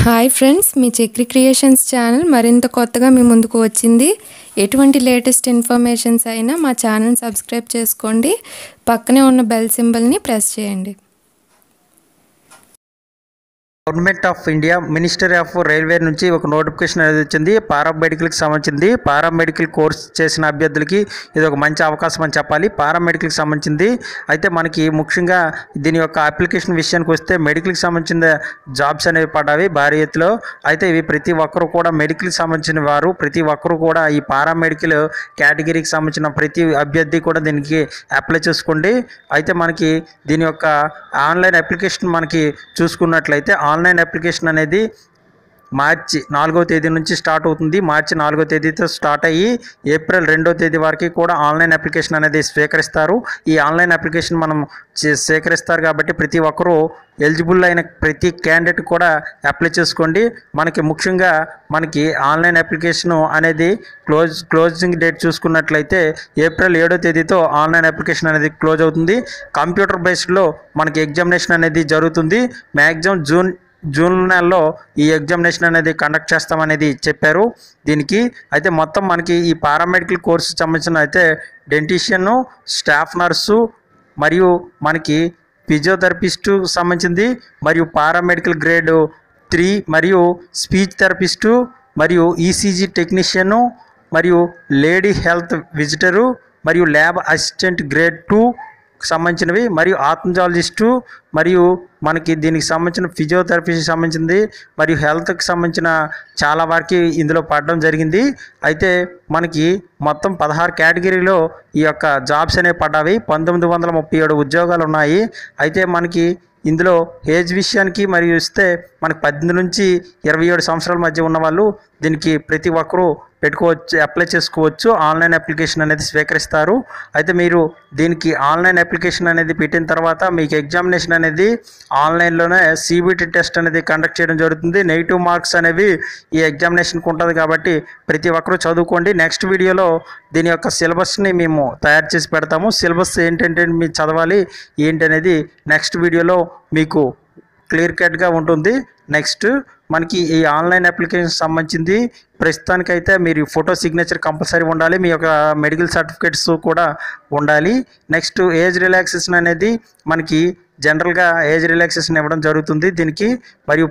Hi friends, మీ Chakri creations channel మరింత కొత్తగా మీ ముందుకు వచ్చింది. ఎటువంటి లేటెస్ట్ ఇన్ఫర్మేషన్స్ అయినా మా ఛానల్ సబ్స్క్రైబ్ చేసుకోండి. పక్కనే ఉన్న బెల్ సింబల్ని ప్రెస్ చేయండి. Government of India ministry of railway నుంచి ఒక నోటిఫికేషన్ అనేది వచ్చింది. పారామెడికల్కి సంబంధించింది. పారామెడికల్ కోర్స్ చేసిన అభ్యర్థులకి ఇది ఒక మంచి అవకాశం అని చెప్పాలి. పారామెడికల్కి సంబంధించింది. అయితే మనకి ముఖ్యంగా దీని యొక్క అప్లికేషన్ విషయానికి వస్తే మెడికల్కి సంబంధించిన జాబ్స్ అనేవి పడ్డాయి భారీ ఎత్తులో. అయితే ఇవి ప్రతి ఒక్కరు కూడా మెడికల్కి సంబంధించిన వారు ప్రతి ఒక్కరు కూడా ఈ పారామెడికల్ కేటగిరీకి సంబంధించిన ప్రతి అభ్యర్థి కూడా దీనికి అప్లై చేసుకోండి. అయితే మనకి దీని యొక్క ఆన్లైన్ అప్లికేషన్ మనకి చూసుకున్నట్లయితే ఆన్లైన్ అప్లికేషన్ అనేది మార్చి 4వ తేదీ నుంచి స్టార్ట్ అవుతుంది. మార్చి 4వ తేదీతో స్టార్ట్ అయ్యి ఏప్రిల్ 2వ తేదీ వరకు కూడా ఆన్లైన్ అప్లికేషన్ అనేది స్వీకరిస్తారు. ఈ ఆన్లైన్ అప్లికేషన్ మనం స్వీకరిస్తారు కాబట్టి ప్రతి ఒక్కరూ ఎలిజిబుల్ అయిన ప్రతి క్యాండిడేట్ కూడా అప్లై చేసుకోండి. మనకి ముఖ్యంగా మనకి ఆన్లైన్ అప్లికేషన్ అనేది క్లోజింగ్ డేట్ చూసుకున్నట్లయితే ఏప్రిల్ 7వ తేదీతో ఆన్లైన్ అప్లికేషన్ అనేది క్లోజ్ అవుతుంది. కంప్యూటర్ బేస్డ్లో మనకి ఎగ్జామినేషన్ అనేది జరుగుతుంది. మ్యాక్సిమం జూన్ నెలలో ఈ ఎగ్జామినేషన్ అనేది కండక్ట్ చేస్తామనేది చెప్పారు దీనికి. అయితే మొత్తం మనకి ఈ పారామెడికల్ కోర్సు సంబంధించిన అయితే డెంటిషియన్, స్టాఫ్ నర్సు మరియు మనకి ఫిజియోథెరపిస్టు సంబంధించింది మరియు పారామెడికల్ గ్రేడ్ 3 మరియు స్పీచ్ థెరపిస్టు మరియు ఈసీజీ టెక్నీషియను మరియు లేడీ హెల్త్ విజిటరు మరియు ల్యాబ్ అసిస్టెంట్ గ్రేడ్ 2 సంబంధించినవి మరియు ఆథ్మజాలజిస్టు మరియు మనకి దీనికి సంబంధించిన ఫిజియోథెరపీకి సంబంధించింది మరియు హెల్త్కి సంబంధించిన చాలా వరకు ఇందులో పడడం జరిగింది. అయితే మనకి మొత్తం 16 కేటగిరీలో ఈ యొక్క జాబ్స్ అనేవి పడ్డాయి. 1937 ఉద్యోగాలు ఉన్నాయి. అయితే మనకి ఇందులో ఏజ్ విషయానికి మరియు ఇస్తే మనకి 18 నుంచి 27 సంవత్సరాల మధ్య ఉన్న వాళ్ళు దీనికి ప్రతి ఒక్కరూ పెట్టుకోవచ్చు, అప్లై చేసుకోవచ్చు. ఆన్లైన్ అప్లికేషన్ అనేది స్వీకరిస్తారు. అయితే మీరు దీనికి ఆన్లైన్ అప్లికేషన్ అనేది పెట్టిన తర్వాత మీకు ఎగ్జామినేషన్ అనేది ఆన్లైన్లోనే సిబిటి టెస్ట్ అనేది కండక్ట్ చేయడం జరుగుతుంది. నెగిటివ్ మార్క్స్ అనేవి ఈ ఎగ్జామినేషన్కి ఉంటుంది కాబట్టి ప్రతి ఒక్కరూ చదువుకోండి. నెక్స్ట్ వీడియోలో దీని యొక్క సిలబస్ని మేము తయారు చేసి పెడతాము. సిలబస్ ఏంటంటే మీరు చదవాలి ఏంటి అనేది నెక్స్ట్ వీడియోలో మీకు క్లియర్ కట్గా ఉంటుంది. నెక్స్ట్ మనకి ఈ ఆన్లైన్ అప్లికేషన్ సంబంధించింది ప్రస్తుతానికైతే మీరు ఫోటో సిగ్నేచర్ కంపల్సరీ ఉండాలి. మీ యొక్క మెడికల్ సర్టిఫికేట్స్ కూడా ఉండాలి. నెక్స్ట్ ఏజ్ రిలాక్సేషన్ అనేది మనకి జనరల్గా ఏజ్ రిలాక్సేషన్ ఇవ్వడం జరుగుతుంది దీనికి. మరియు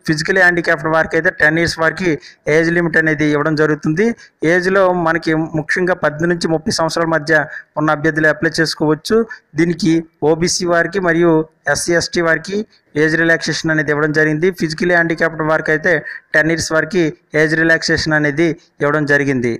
ఫిజికలీ హ్యాండిక్యాప్డ్ వారికి అయితే 10 years వరకు ఏజ్ లిమిట్ అనేది ఇవ్వడం జరుగుతుంది. ఏజ్లో మనకి ముఖ్యంగా 18 నుంచి 30 సంవత్సరాల మధ్య ఉన్న అభ్యర్థులు అప్లై చేసుకోవచ్చు. దీనికి ఓబీసీ వారికి మరియు ఎస్సీ ఎస్టీ వారికి ఏజ్ రిలాక్సేషన్ అనేది ఇవ్వడం జరిగింది. ఫిజికలీ హ్యాండిక్యాప్డ్ వారికి అయితే 10 years వరకు ఏజ్ రిలాక్సేషన్ అనేది ఇవ్వడం జరిగింది.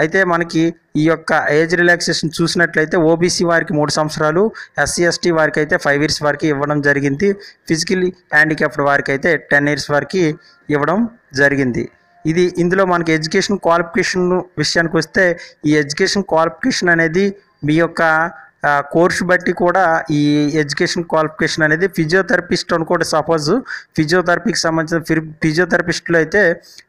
అయితే మనకి ఈ యొక్క ఏజ్ రిలాక్సేషన్ చూసినట్లయితే ఓబీసీ వారికి 3 సంవత్సరాలు, ఎస్సీ ఎస్టీ వారికి అయితే 5 years వరకు ఇవ్వడం జరిగింది. ఫిజికలీ హ్యాండిక్యాప్డ్ వారికి అయితే 10 years వరకు ఇవ్వడం జరిగింది. ఇందులో మనకి ఎడ్యుకేషన్ క్వాలిఫికేషన్ విషయానికి వస్తే ఈ ఎడ్యుకేషన్ క్వాలిఫికేషన్ అనేది మీ యొక్క కోర్సు బట్టి కూడా ఈ ఎడ్యుకేషన్ క్వాలిఫికేషన్ అనేది ఫిజియోథెరపిస్ట్ అనుకోండి. సపోజ్ ఫిజియోథెరపీకి సంబంధించిన ఫిజియోథెరపిస్టులు అయితే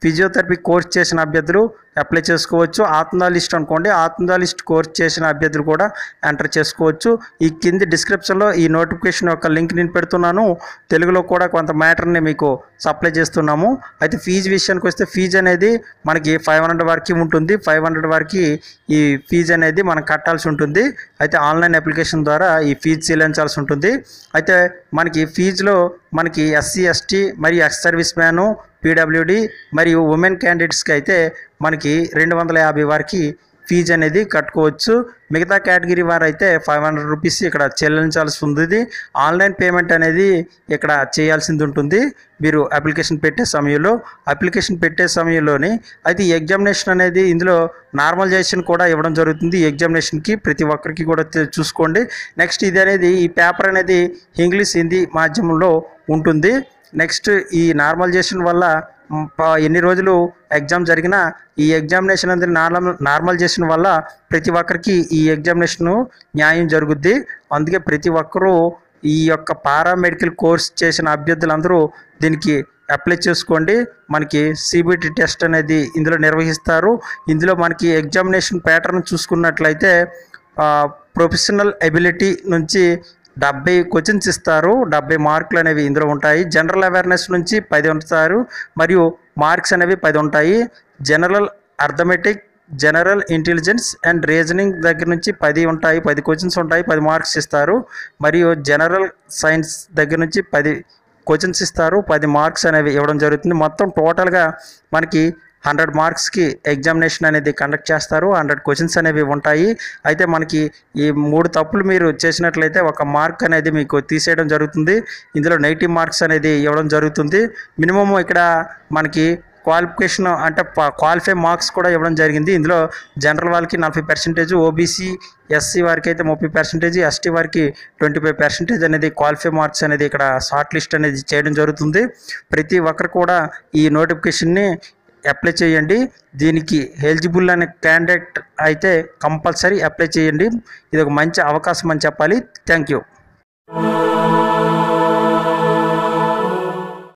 ఫిజియోథెరపీ కోర్స్ చేసిన అభ్యర్థులు అప్లై చేసుకోవచ్చు. ఆథ్మజాలజిస్ట్ అనుకోండి, ఆథ్మజాలజిస్ట్ కోర్స్ చేసిన అభ్యర్థులు కూడా ఎంటర్ చేసుకోవచ్చు. ఈ కింది డిస్క్రిప్షన్లో ఈ నోటిఫికేషన్ యొక్క లింక్ నేను పెడుతున్నాను. తెలుగులో కూడా కొంత మ్యాటర్ని మీకు సప్లై చేస్తున్నాము. అయితే ఫీజు విషయానికి వస్తే ఫీజు అనేది మనకి 500 వరకు ఉంటుంది. 500 వరకు ఈ ఫీజు అనేది మనం కట్టాల్సి ఉంటుంది. అయితే ఆన్లైన్ అప్లికేషన్ ద్వారా ఈ ఫీజు చెల్లించాల్సి ఉంటుంది. అయితే మనకి ఫీజులో మనకి ఎస్సీ ఎస్టీ మరియు ఎక్స్ సర్వీస్ మ్యాను, పీడబ్ల్యూడి మరియు ఉమెన్ క్యాండిడేట్స్కి అయితే మనకి 250 వరకు ఫీజు అనేది కట్టుకోవచ్చు. మిగతా కేటగిరీ వారు అయితే 500 రూపీస్ ఇక్కడ చెల్లించాల్సి ఉంది. ఆన్లైన్ పేమెంట్ అనేది ఇక్కడ చేయాల్సింది ఉంటుంది మీరు అప్లికేషన్ పెట్టే సమయంలోని. అయితే ఈ ఎగ్జామినేషన్ అనేది ఇందులో నార్మలైజేషన్ కూడా ఇవ్వడం జరుగుతుంది. ఈ ఎగ్జామినేషన్కి ప్రతి ఒక్కరికి కూడా చూసుకోండి. నెక్స్ట్ ఈ పేపర్ అనేది ఇంగ్లీష్, హిందీ మాధ్యమంలో ఉంటుంది. నెక్స్ట్ ఈ నార్మలైజేషన్ వల్ల ఎన్ని రోజులు ఎగ్జామ్ జరిగినా ఈ ఎగ్జామినేషన్ అనేది నార్మలైజేషన్ వల్ల ప్రతి ఒక్కరికి ఈ ఎగ్జామినేషన్ న్యాయం జరుగుద్ది. అందుకే ప్రతి ఒక్కరూ ఈ యొక్క పారామెడికల్ కోర్స్ చేసిన అభ్యర్థులందరూ దీనికి అప్లై చేసుకోండి. మనకి సిబిటి టెస్ట్ అనేది ఇందులో నిర్వహిస్తారు. ఇందులో మనకి ఎగ్జామినేషన్ ప్యాటర్న్ చూసుకున్నట్లయితే ప్రొఫెషనల్ ఎబిలిటీ నుంచి 70 క్వశ్చన్స్ ఇస్తారు. 70 మార్కులు అనేవి ఇందులో ఉంటాయి. జనరల్ అవేర్నెస్ నుంచి 10 ఉంచుతారు మరియు మార్క్స్ అనేవి 10 ఉంటాయి. General arithmetic, general intelligence and reasoning దగ్గర నుంచి 10 ఉంటాయి. 10 క్వశ్చన్స్ ఉంటాయి, 10 మార్క్స్ ఇస్తారు. మరియు జనరల్ సైన్స్ దగ్గర నుంచి 10 క్వశ్చన్స్ ఇస్తారు, 10 మార్క్స్ అనేవి ఇవ్వడం జరుగుతుంది. మొత్తం టోటల్గా మనకి 100 మార్క్స్కి ఎగ్జామినేషన్ అనేది కండక్ట్ చేస్తారు. 100 క్వశ్చన్స్ అనేవి ఉంటాయి. అయితే మనకి ఈ 3 తప్పులు మీరు చేసినట్లయితే 1 మార్క్ అనేది మీకు తీసేయడం జరుగుతుంది. ఇందులో నెగిటివ్ మార్క్స్ అనేది ఇవ్వడం జరుగుతుంది. మినిమమ్ ఇక్కడ మనకి క్వాలిఫికేషన్ అంటే క్వాలిఫై మార్క్స్ కూడా ఇవ్వడం జరిగింది. ఇందులో జనరల్ వాళ్ళకి 40%, ఓబీసీ ఎస్సీ వారికి అయితే 30%, ఎస్టీ వారికి 25% అనేది క్వాలిఫై మార్క్స్ అనేది ఇక్కడ షార్ట్ లిస్ట్ అనేది చేయడం జరుగుతుంది. ప్రతి ఒక్కరు కూడా ఈ నోటిఫికేషన్ని అప్లై చేయండి. దీనికి ఎలిజిబుల్ అనే క్యాండిడేట్ అయితే కంపల్సరీ అప్లై చేయండి. ఇది ఒక మంచి అవకాశం అని చెప్పాలి. Thank you.